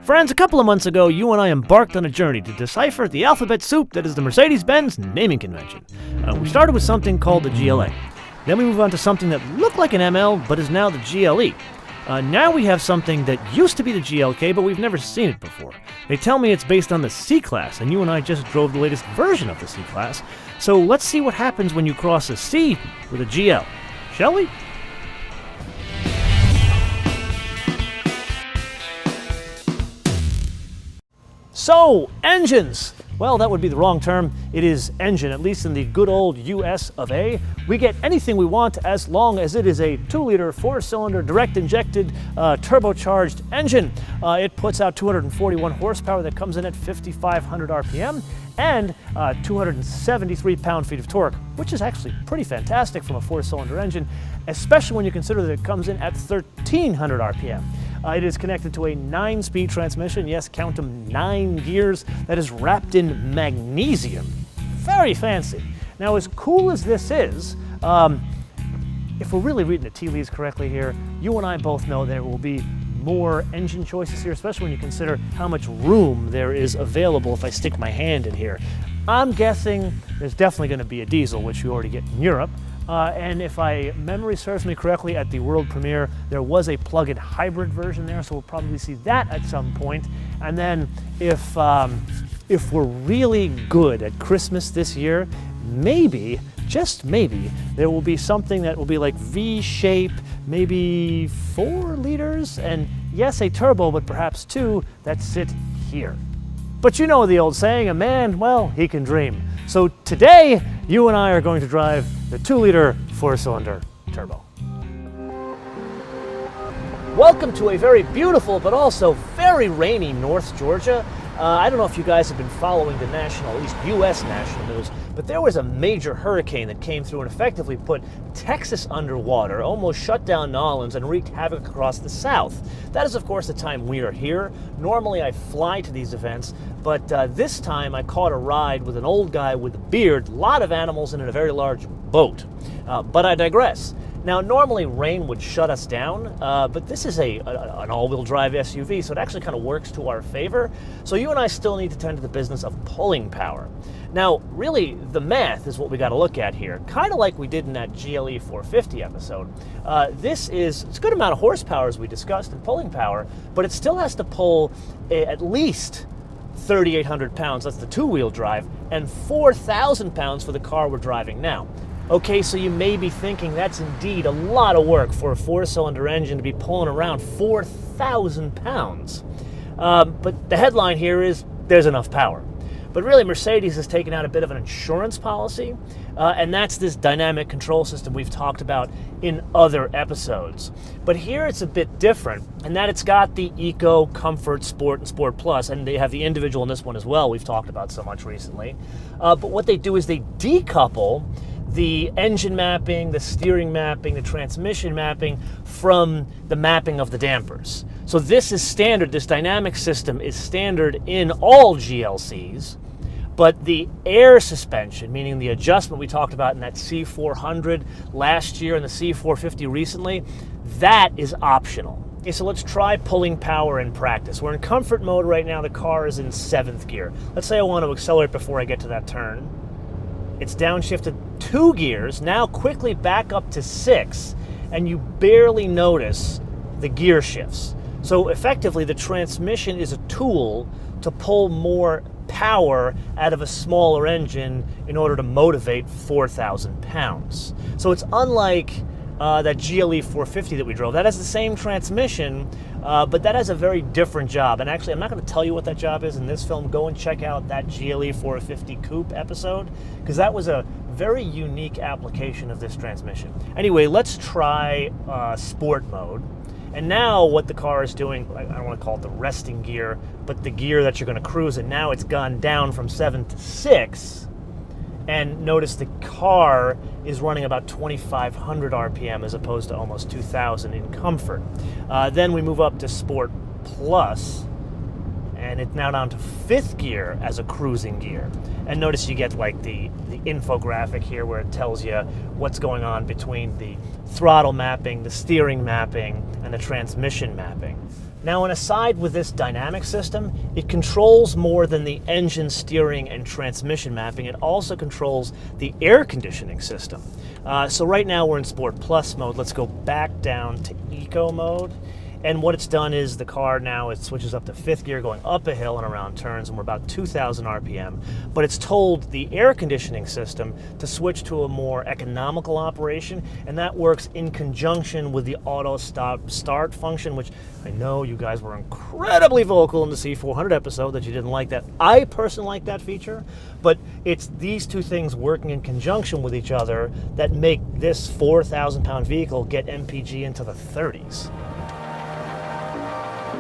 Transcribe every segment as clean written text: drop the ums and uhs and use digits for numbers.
Friends, a couple of months ago, you and I embarked on a journey to decipher the alphabet soup that is the Mercedes-Benz naming convention. We started with something called the GLA. Then we moved on to something that looked like an ML, but is now the GLE. Now we have something that used to be the GLK, but we've never seen it before. They tell me it's based on the C-Class, and you and I just drove the latest version of the C-Class. So let's see what happens when you cross a C with a GL. Shall we? So, engines. Well, that would be the wrong term. It is engine, at least in the good old US of A. We get anything we want as long as it is a 2-liter, 4-cylinder, direct-injected, turbocharged engine. It puts out 241 horsepower that comes in at 5,500 RPM and 273 pound-feet of torque, which is actually pretty fantastic from a 4-cylinder engine, especially when you consider that it comes in at 1,300 RPM. It is connected to a 9-speed transmission. Yes, count them, 9 gears that is wrapped in magnesium. Very fancy. Now, as cool as this is, if we're really reading the tea leaves correctly here, you and I both know there will be more engine choices here, especially when you consider how much room there is available if I stick my hand in here. I'm guessing there's definitely going to be a diesel, which you already get in Europe. And if memory serves me correctly, at the world premiere, there was a plug-in hybrid version there, so we'll probably see that at some point. And then if we're really good at Christmas this year, maybe, just maybe, there will be something that will be like V-shape, maybe 4 liters, and yes, a turbo, but perhaps 2 that sit here. But you know the old saying, a man, well, he can dream. So today, you and I are going to drive the 2-liter 4-cylinder turbo. Welcome to a very beautiful but also very rainy North Georgia. I don't know if you guys have been following the national, at least U.S. national news, but there was a major hurricane that came through and effectively put Texas underwater, almost shut down New Orleans, and wreaked havoc across the South. That is, of course, the time we are here. Normally, I fly to these events, but this time I caught a ride with an old guy with a beard, a lot of animals, and in a very large boat. But I digress. Now, normally rain would shut us down, but this is an all-wheel drive SUV, so it actually kind of works to our favor. So you and I still need to tend to the business of pulling power. Now, really, the math is what we got to look at here, kind of like we did in that GLE 450 episode. It's a good amount of horsepower, as we discussed, in pulling power, but it still has to pull at least 3,800 pounds, that's the 2-wheel drive, and 4,000 pounds for the car we're driving now. Okay, so you may be thinking that's indeed a lot of work for a 4-cylinder engine to be pulling around 4,000 pounds. But the headline here is, there's enough power. But really, Mercedes has taken out a bit of an insurance policy, and that's this dynamic control system we've talked about in other episodes. But here it's a bit different, in that it's got the Eco, Comfort, Sport, and Sport Plus, and they have the individual in this one as well, we've talked about so much recently. But what they do is they decouple the engine mapping, the steering mapping, the transmission mapping from the mapping of the dampers. So this is standard, this dynamic system is standard in all GLCs, but the air suspension, meaning the adjustment we talked about in that C400 last year and the C450 recently, that is optional. Okay, so let's try pulling power in practice. We're in comfort mode right now, the car is in 7th gear. Let's say I want to accelerate before I get to that turn. It's downshifted 2 gears, now quickly back up to 6, and you barely notice the gear shifts. So effectively, the transmission is a tool to pull more power out of a smaller engine in order to motivate 4,000 pounds. So it's unlike that GLE 450 that we drove. That has the same transmission, but that has a very different job. And actually, I'm not going to tell you what that job is in this film. Go and check out that GLE 450 Coupe episode, because that was a very unique application of this transmission. Anyway, let's try sport mode. And now what the car is doing, I don't want to call it the resting gear, but the gear that you're going to cruise in, now it's gone down from 7 to 6. And notice the car is running about 2,500 RPM as opposed to almost 2,000 in comfort. Then we move up to Sport Plus, and it's now down to 5th gear as a cruising gear. And notice you get like the infographic here where it tells you what's going on between the throttle mapping, the steering mapping, and the transmission mapping. Now, an aside with this dynamic system, it controls more than the engine, steering, and transmission mapping. It also controls the air conditioning system. So right now we're in Sport Plus mode. Let's go back down to Eco mode. And what it's done is the car now, it switches up to 5th gear going up a hill and around turns, and we're about 2,000 RPM. But it's told the air conditioning system to switch to a more economical operation, and that works in conjunction with the auto start function, which I know you guys were incredibly vocal in the C400 episode that you didn't like that. I personally like that feature, but it's these two things working in conjunction with each other that make this 4,000-pound vehicle get MPG into the 30s.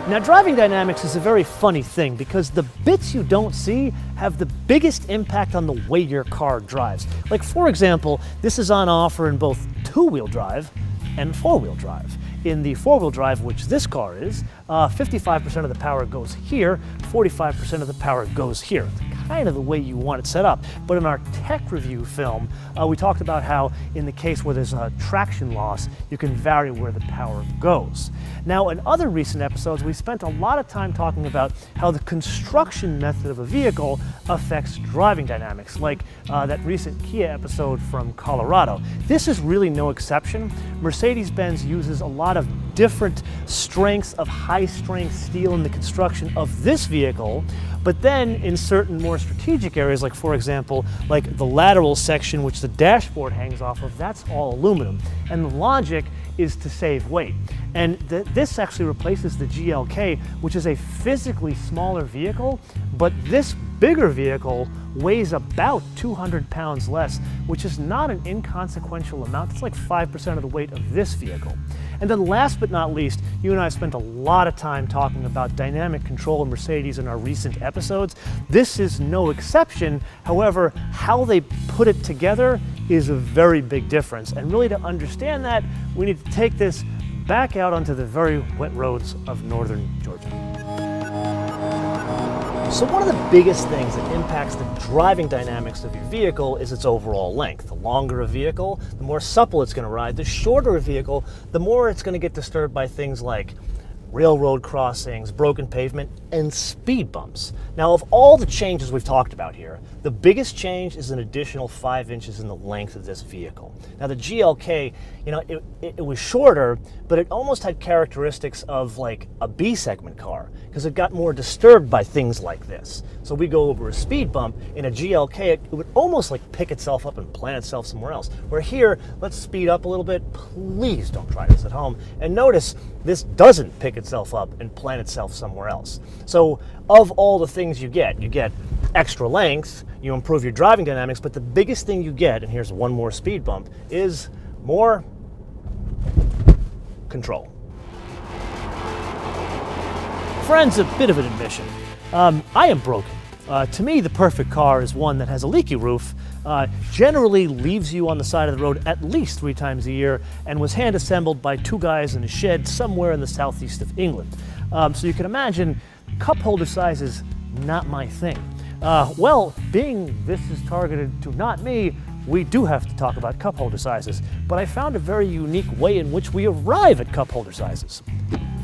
Now, driving dynamics is a very funny thing because the bits you don't see have the biggest impact on the way your car drives. Like, for example, this is on offer in both two-wheel drive and four-wheel drive. In the four-wheel drive, which this car is, 55% of the power goes here, 45% of the power goes here. Kind of the way you want it set up. But in our tech review film, we talked about how in the case where there's a traction loss, you can vary where the power goes. Now, in other recent episodes, we spent a lot of time talking about how the construction method of a vehicle affects driving dynamics, like that recent Kia episode from Colorado. This is really no exception. Mercedes-Benz uses a lot of different strengths of high-strength steel in the construction of this vehicle, but then in certain more strategic areas, like for example, like the lateral section which the dashboard hangs off of, that's all aluminum. And the logic is to save weight. And this actually replaces the GLK, which is a physically smaller vehicle, but this bigger vehicle weighs about 200 pounds less, which is not an inconsequential amount. It's like 5% of the weight of this vehicle. And then last but not least, you and I spent a lot of time talking about dynamic control in Mercedes in our recent episodes. This is no exception. However, how they put it together is a very big difference. And really to understand that, we need to take this back out onto the very wet roads of northern Georgia. So one of the biggest things that impacts the driving dynamics of your vehicle is its overall length. The longer a vehicle, the more supple it's going to ride. The shorter a vehicle, the more it's going to get disturbed by things like railroad crossings, broken pavement, and speed bumps. Now, of all the changes we've talked about here, the biggest change is an additional 5 inches in the length of this vehicle. Now, the GLK, you know, it was shorter, but it almost had characteristics of like a B-segment car because it got more disturbed by things like this. So we go over a speed bump in a GLK, it would almost like pick itself up and plant itself somewhere else. Where here, let's speed up a little bit. Please don't try this at home. And notice this doesn't pick itself up and plant itself somewhere else. So of all the things you get extra length, you improve your driving dynamics, but the biggest thing you get, and here's one more speed bump, is more control. Friends, a bit of an admission. I am broken. To me, the perfect car is one that has a leaky roof, generally leaves you on the side of the road at least 3 times a year, and was hand assembled by 2 guys in a shed somewhere in the southeast of England. So you can imagine, cup holder size is not my thing. Well, being this is targeted to not me, we do have to talk about cup holder sizes, but I found a very unique way in which we arrive at cup holder sizes.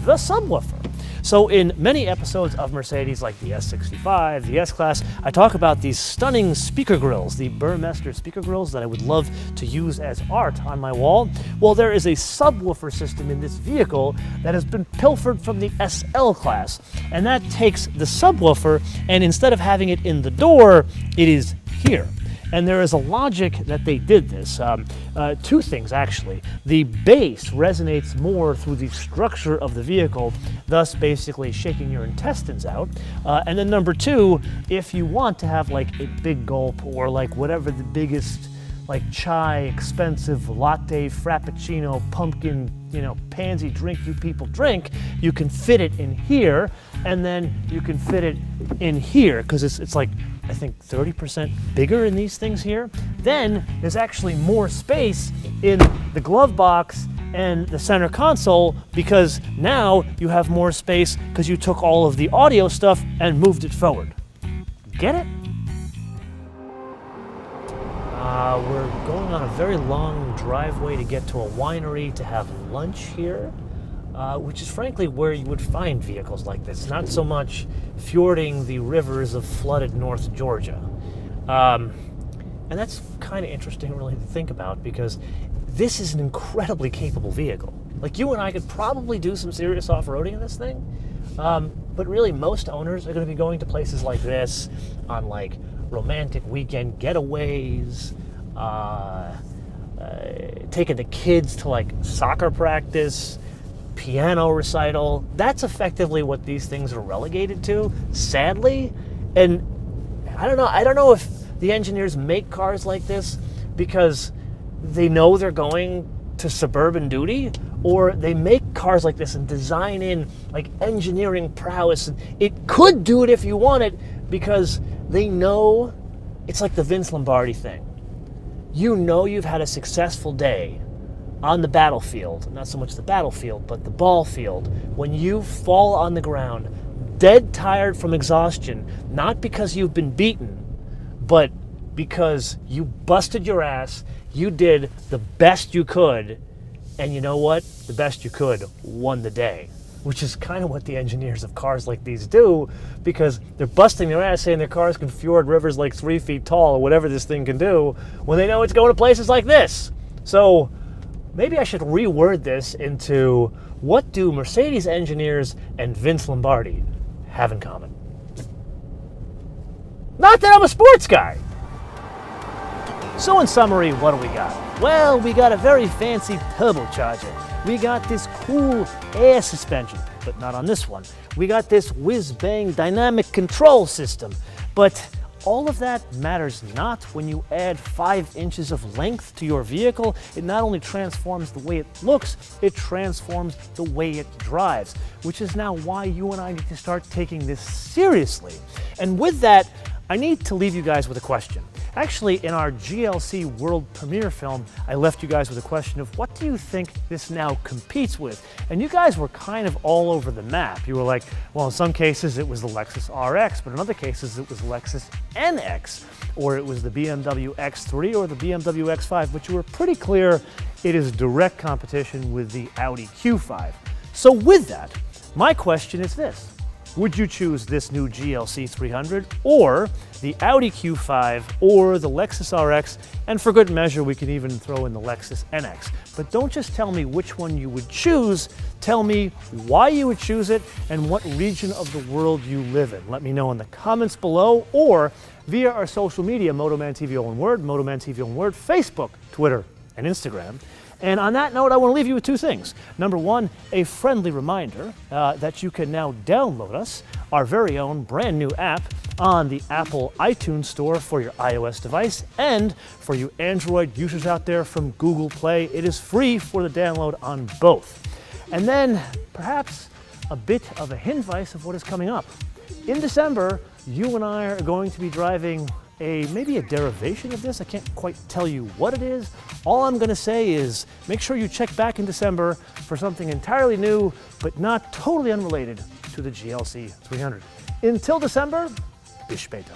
The subwoofer. So in many episodes of Mercedes, like the S65, the S-Class, I talk about these stunning speaker grills, the Burmester speaker grills that I would love to use as art on my wall. Well, there is a subwoofer system in this vehicle that has been pilfered from the SL-Class, and that takes the subwoofer, and instead of having it in the door, it is here. And there is a logic that they did this. 2 things, actually. The bass resonates more through the structure of the vehicle, thus basically shaking your intestines out. And then number 2, if you want to have like a big gulp or like whatever the biggest like chai, expensive latte, frappuccino, pumpkin, pansy drink you people drink, you can fit it in here, and then you can fit it in here, because it's like, I think 30% bigger in these things here. Then there's actually more space in the glove box and the center console, because now you have more space because you took all of the audio stuff and moved it forward. Get it? We're going on a very long driveway to get to a winery to have lunch here. which is frankly where you would find vehicles like this, not so much fjording the rivers of flooded North Georgia. And that's kind of interesting really to think about, because this is an incredibly capable vehicle. Like, you and I could probably do some serious off-roading in this thing, but really most owners are going to be going to places like this on like romantic weekend getaways, taking the kids to like soccer practice, piano recital. That's effectively what these things are relegated to, sadly. And I don't know if the engineers make cars like this because they know they're going to suburban duty, or they make cars like this and design in like engineering prowess, and it could do it if you want it, because they know it's like the Vince Lombardi thing. You know you've had a successful day on the battlefield, not so much the battlefield, but the ball field, when you fall on the ground, dead tired from exhaustion, not because you've been beaten, but because you busted your ass, you did the best you could, and you know what? The best you could won the day, which is kind of what the engineers of cars like these do, because they're busting their ass saying their cars can fjord rivers like 3 feet tall or whatever this thing can do, when they know it's going to places like this. So maybe I should reword this into, what do Mercedes engineers and Vince Lombardi have in common? Not that I'm a sports guy. So in summary, what do we got? Well, we got a very fancy turbocharger. We got this cool air suspension, but not on this one. We got this whiz-bang dynamic control system. But all of that matters not when you add 5 inches of length to your vehicle. It not only transforms the way it looks, it transforms the way it drives, which is now why you and I need to start taking this seriously. And with that, I need to leave you guys with a question. Actually, in our GLC world premiere film, I left you guys with a question of, what do you think this now competes with? And you guys were kind of all over the map. You were like, well, in some cases it was the Lexus RX, but in other cases it was Lexus NX, or it was the BMW X3 or the BMW X5, but you were pretty clear it is direct competition with the Audi Q5. So with that, my question is this. Would you choose this new GLC 300 or the Audi Q5 or the Lexus RX? And for good measure, we can even throw in the Lexus NX. But don't just tell me which one you would choose, tell me why you would choose it and what region of the world you live in. Let me know in the comments below or via our social media, Motoman TV all one word, Motoman TV all one word, Facebook, Twitter, and Instagram. And on that note, I want to leave you with 2 things. Number 1, a friendly reminder that you can now download us, our very own brand new app, on the Apple iTunes Store for your iOS device, and for you Android users out there from Google Play, it is free for the download on both. And then perhaps a bit of a hint-vice of what is coming up. In December, you and I are going to be driving maybe a derivation of this. I can't quite tell you what it is. All I'm going to say is make sure you check back in December for something entirely new, but not totally unrelated to the GLC 300. Until December, bis später.